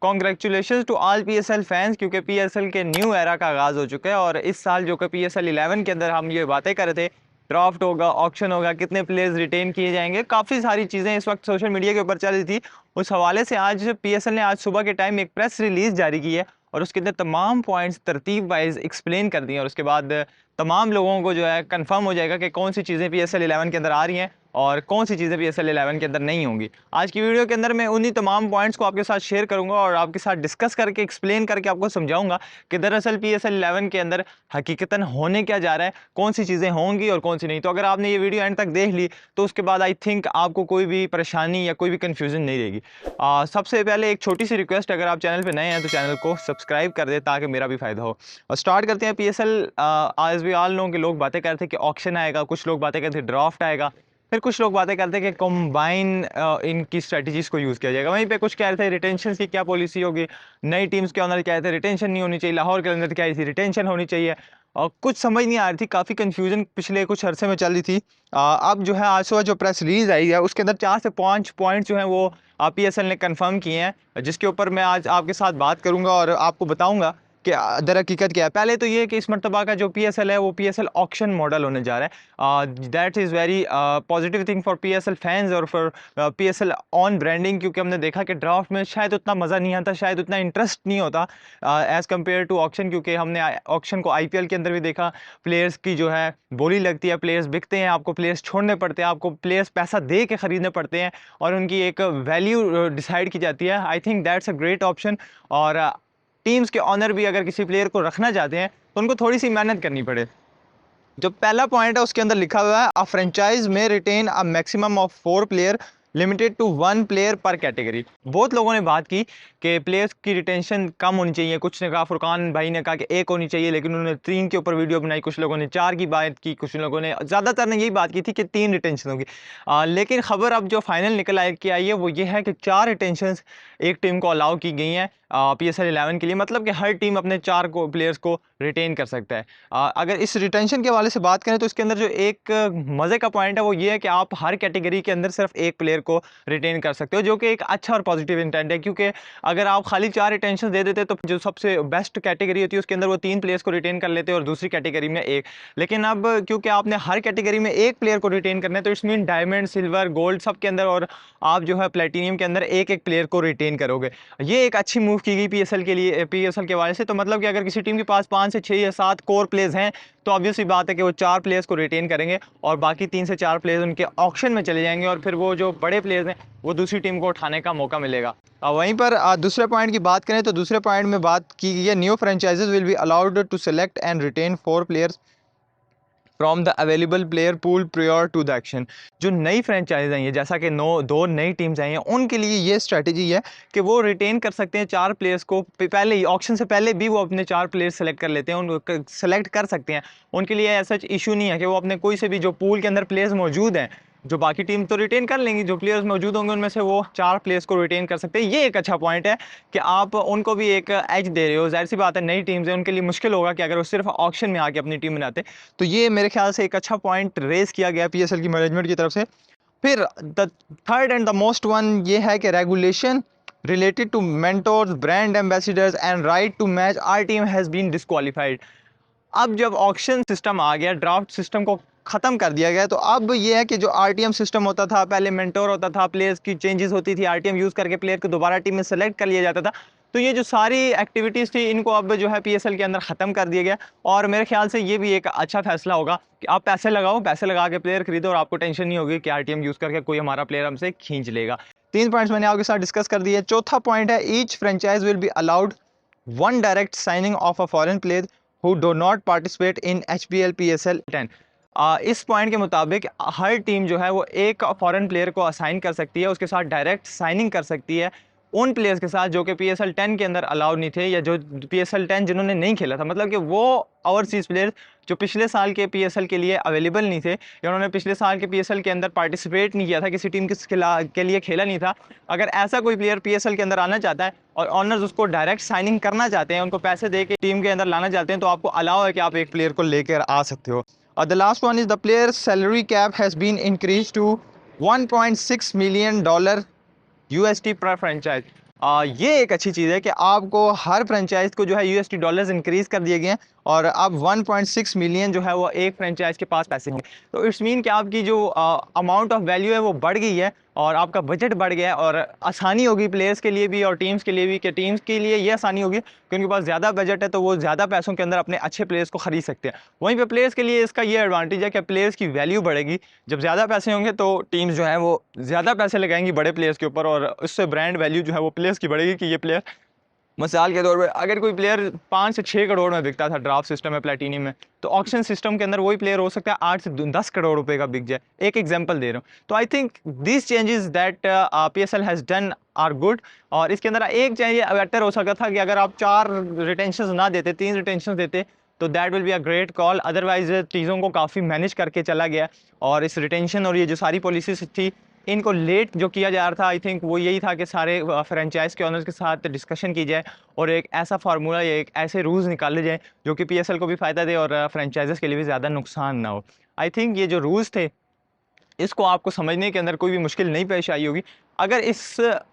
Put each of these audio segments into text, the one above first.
Congratulation to all PSL fans, क्योंकि PSL के new era का आगाज़ हो चुका है। और इस साल जो कि पीएसएल 11 के अंदर हम ये बातें कर रहे थे, ड्राफ्ट होगा, ऑक्शन होगा, कितने प्लेयर्स रिटेन किए जाएंगे, काफ़ी सारी चीज़ें इस वक्त सोशल मीडिया के ऊपर चल रही थी। उस हवाले से आज पीएसएल ने आज सुबह के टाइम एक प्रेस रिलीज़ जारी की है और उसके अंदर तमाम पॉइंट्स तरतीब वाइज एक्सप्लेन कर दिए और उसके बाद तमाम लोगों को जो है कंफर्म हो जाएगा कि कौन सी चीज़ें पीएसएल 11 के अंदर आ रही हैं और कौन सी चीज़ें पीएसएल 11 के अंदर नहीं होंगी। आज की वीडियो के अंदर मैं उन्हीं तमाम पॉइंट्स को आपके साथ शेयर करूंगा और आपके साथ डिस्कस करके एक्सप्लेन करके आपको समझाऊंगा कि दरअसल पीएसएल 11 के अंदर हकीकतन होने क्या जा रहा है, कौन सी चीज़ें होंगी और कौन सी नहीं। तो अगर आपने ये वीडियो एंड तक देख ली तो उसके बाद आई थिंक आपको कोई भी परेशानी या कोई भी कन्फ्यूजन नहीं रहेगी। सबसे पहले एक छोटी सी रिक्वेस्ट, अगर आप चैनल पर नए हैं तो चैनल को सब्सक्राइब कर दे ताकि मेरा भी फ़ायदा हो। और स्टार्ट करते हैं। PSL as we all know कि लोग बातें करते हैं कि ऑक्शन आएगा, कुछ लोग बातें करते हैं ड्राफ्ट आएगा, फिर कुछ लोग बातें करते हैं कि कंबाइन इनकी स्ट्रेटजीज को यूज़ किया जाएगा। वहीं पे कुछ कह रहे थे रिटेंशन की क्या पॉलिसी होगी, नई टीम्स के अंदर कह रहे थे रिटेंशन नहीं होनी चाहिए, लाहौर के अंदर क्या थी रिटेंशन होनी चाहिए और कुछ समझ नहीं आ रही थी, काफ़ी कन्फ्यूजन पिछले कुछ अरसे में चल रही थी। अब जो है आज सुबह जो प्रेस रिलीज आई है उसके अंदर 4 से 5 पॉइंट जो हैं वो पीएसएल ने कंफर्म किए हैं, जिसके ऊपर मैं आज आपके साथ बात करूंगा और आपको बताऊंगा कि दर हकीकत क्या है। पहले तो ये कि इस मरतबा का जो पीएसएल है वो पीएसएल ऑक्शन मॉडल होने जा रहा है। That is very positive thing for PSL fans और फॉर पीएसएल ऑन ब्रांडिंग, क्योंकि हमने देखा कि ड्राफ्ट में शायद उतना मज़ा नहीं आता, शायद उतना इंटरेस्ट नहीं होता एज़ कम्पेयर टू ऑक्शन, क्योंकि हमने ऑक्शन को आईपीएल के अंदर भी देखा, प्लेयर्स की जो है बोली लगती है, प्लेयर्स बिकते हैं, आपको प्लेयर्स छोड़ने पड़ते हैं, आपको प्लेयर्स पैसा दे के ख़रीदने पड़ते हैं और उनकी एक वैल्यू डिसाइड की जाती है। I think that's a great option. और टीम्स के ऑनर भी अगर किसी प्लेयर को रखना चाहते हैं तो उनको थोड़ी सी मेहनत करनी पड़े। जो पहला पॉइंट है उसके अंदर लिखा हुआ है अ फ्रेंचाइज में retain a maximum of 4 player limited to 1 player per category. बहुत लोगों ने बात की कि प्लेयर्स की रिटेंशन कम होनी चाहिए, कुछ ने कहा, फुरकान भाई ने कहा कि 1 होनी चाहिए, लेकिन उन्होंने 3 के ऊपर वीडियो बनाई, कुछ लोगों ने 4 की बात की, कुछ लोगों ने, ज़्यादातर ने यही बात की थी कि 3 रिटेंशन होगी। लेकिन खबर अब जो फाइनल निकल आई है वो ये है कि 4 रिटेंशन एक टीम को अलाउ की गई हैं पीएसएल 11 के लिए, मतलब कि हर टीम अपने 4 को प्लेयर्स को रिटेन कर सकता है। अगर इस रिटेंशन के हवाले से बात करें तो इसके अंदर जो एक मज़े का पॉइंट है वो ये है कि आप हर कैटेगरी के अंदर सिर्फ एक प्लेयर को रिटेन कर सकते हो, जो कि एक अच्छा और पॉजिटिव इंटेंट है। क्योंकि अगर आप खाली 4 रिटेंशन दे देते तो जो सबसे बेस्ट कैटेगरी होती है उसके अंदर वो 3 प्लेयर्स को रिटेन कर लेते और दूसरी कैटेगरी में 1। लेकिन अब क्योंकि आपने हर कैटेगरी में एक प्लेयर को रिटेन करना है तो it's mean diamond, silver, gold सब के अंदर, और आप जो है प्लेटिनियम के अंदर एक एक प्लेयर को रिटेन करोगे। ये एक अच्छी मूव की गई पीएसएल के लिए, पीएसएल के हवाले से। तो मतलब कि अगर किसी टीम के पास 5 से 6 या 7 कोर प्लेयर्स हैं तो ऑब्वियसली बात है कि वो 4 प्लेयर्स को रिटेन करेंगे और बाकी 3 से 4 प्लेयर्स उनके ऑक्शन में चले जाएंगे और फिर वो जो बड़े प्लेयर्स हैं वो दूसरी टीम को उठाने का मौका मिलेगा। वहीं पर दूसरे पॉइंट की बात करें तो दूसरे पॉइंट में बात की गई है new franchises will be allowed to select and retain 4 players from the available player pool prior to the auction. जो नई फ्रेंचाइज आई है, जैसा कि 2 नई टीम्स आई हैं, उनके लिए ये स्ट्रैटेजी है कि वो रिटेन कर सकते हैं 4 प्लेयर्स को, पहले ही ऑक्शन से पहले भी वो अपने 4 प्लेयर्स सेलेक्ट कर लेते हैं, उनको सेलेक्ट कर सकते हैं। उनके लिए ऐसा इशू नहीं है कि वो अपने कोई से भी जो पूल के अंदर प्लेयर्स मौजूद हैं, जो बाकी टीम तो रिटेन कर लेंगी, जो प्लेयर्स मौजूद होंगे उनमें से वो 4 प्लेयर्स को रिटेन कर सकते हैं। ये एक अच्छा पॉइंट है कि आप उनको भी एक एज दे रहे हो। जाहिर सी बात है नई टीम्स है, उनके लिए मुश्किल होगा कि अगर वो सिर्फ ऑक्शन में आके अपनी टीम बनाते। तो ये मेरे ख्याल से एक अच्छा पॉइंट रेज किया गया पीएसएल की मैनेजमेंट की तरफ से। फिर the third and the most one ये है कि regulation related to mentors, brand ambassadors and right to match our team has been disqualified। अब जब ऑक्शन सिस्टम आ गया, ड्राफ्ट सिस्टम को ख़त्म कर दिया गया, तो अब ये है कि जो आरटीएम सिस्टम होता था, पहले मेंटोर होता था, प्लेयर्स की चेंजेस होती थी, आरटीएम यूज़ करके प्लेयर को दोबारा टीम में सेलेक्ट कर लिया जाता था। तो ये जो सारी एक्टिविटीज़ थी इनको अब जो है पीएसएल के अंदर ख़त्म कर दिया गया और मेरे ख्याल से ये भी एक अच्छा फैसला होगा कि आप पैसे लगाओ, पैसे लगा के प्लेयर खरीदो और आपको टेंशन नहीं होगी कि आरटीएम यूज़ करके कोई हमारा प्लेयर हमसे खींच लेगा। 3 पॉइंट्स मैंने आपके साथ डिस्कस कर दिए। चौथा पॉइंट है each franchise will be allowed 1 direct signing of a foreign player who do not participate in HPL PSL 10। इस पॉइंट के मुताबिक हर टीम जो है वो एक फॉरेन प्लेयर को असाइन कर सकती है, उसके साथ डायरेक्ट साइनिंग कर सकती है उन प्लेयर्स के साथ जो कि PSL 10 के अंदर अलाउड नहीं थे या जो PSL 10 जिन्होंने नहीं खेला था। मतलब कि वो ओवरसीज़ प्लेयर्स जो पिछले साल के PSL के लिए अवेलेबल नहीं थे या उन्होंने पिछले साल के PSL के अंदर पार्टिसिपेट नहीं किया था, किसी टीम के लिए खेला नहीं था, अगर ऐसा कोई प्लेयर PSL के अंदर आना चाहता है और ऑनर्स उसको डायरेक्ट साइनिंग करना चाहते हैं, उनको पैसे दे के टीम के अंदर लाना चाहते हैं, तो आपको अलाउ है कि आप एक प्लेयर को लेकर आ सकते हो। और the last one is the player salary cap has been increase to $1.6 million USD per franchise. ये एक अच्छी चीज़ है कि आपको हर फ्रेंचाइज को जो है यूएसडी डॉलर्स इंक्रीज कर दिए गए हैं और अब 1.6 मिलियन जो है वो एक फ्रेंचाइज के पास पैसे होंगे। तो इट्स मीन कि आपकी जो अमाउंट ऑफ वैल्यू है वो बढ़ गई है और आपका बजट बढ़ गया है और आसानी होगी प्लेयर्स के लिए भी और टीम्स के लिए भी, कि टीम्स के लिए ये आसानी होगी कि उनके पास ज़्यादा बजट है तो वो ज़्यादा पैसों के अंदर अपने अच्छे प्लेयर्स को खरीद सकते हैं। वहीं पे प्लेयर्स के लिए इसका ये एडवांटेज है कि प्लेयर्स की वैल्यू बढ़ेगी। जब ज़्यादा पैसे होंगे तो टीम्स जो है वो ज़्यादा पैसे लगाएंगी बड़े प्लेयर्स के ऊपर और उससे ब्रांड वैल्यू जो है वो प्लेयर्स की बढ़ेगी कि ये प्लेयर, मिसाल के तौर पे अगर कोई प्लेयर 5 से 6 करोड़ में बिकता था ड्राफ्ट सिस्टम में प्लेटिनियम में, तो ऑक्शन सिस्टम के अंदर वही प्लेयर हो सकता है 8 से 10 करोड़ रुपए का बिक जाए। एक एग्जांपल दे रहा हूँ। तो I think this changes that PSL has done are good. और इसके अंदर एक चेंज बेटर हो सकता था कि अगर आप 4 रिटेंशन ना देते, 3 रिटेंशन देते, तो that will be a great call. Otherwise चीज़ों को काफ़ी मैनेज करके चला गया और इस रिटेंशन और ये जो सारी पॉलिसीज थी इनको लेट जो किया जा रहा था, आई थिंक वो यही था कि सारे फ्रेंचाइज के ऑनर्स के साथ डिस्कशन की जाए और एक ऐसा फार्मूला या एक ऐसे रूल्स निकाले जाए जो कि पीएसएल को भी फ़ायदा दे और फ्रेंचाइजेस के लिए भी ज़्यादा नुकसान ना हो। आई थिंक ये जो रूल्स थे इसको आपको समझने के अंदर कोई भी मुश्किल नहीं पेश आई होगी। अगर इस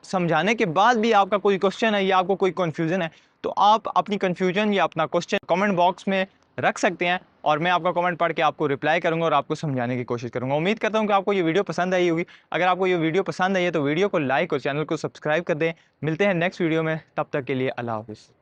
समझाने के बाद भी आपका कोई क्वेश्चन है या आपको कोई कन्फ्यूज़न है तो आप अपनी कन्फ्यूजन या अपना क्वेश्चन कमेंट बॉक्स में रख सकते हैं और मैं आपका कमेंट पढ़ के आपको रिप्लाई करूंगा और आपको समझाने की कोशिश करूंगा। उम्मीद करता हूं कि आपको ये वीडियो पसंद आई होगी। अगर आपको ये वीडियो पसंद आई है तो वीडियो को लाइक और चैनल को सब्सक्राइब कर दें। मिलते हैं नेक्स्ट वीडियो में, तब तक के लिए अल्लाह हाफिज़।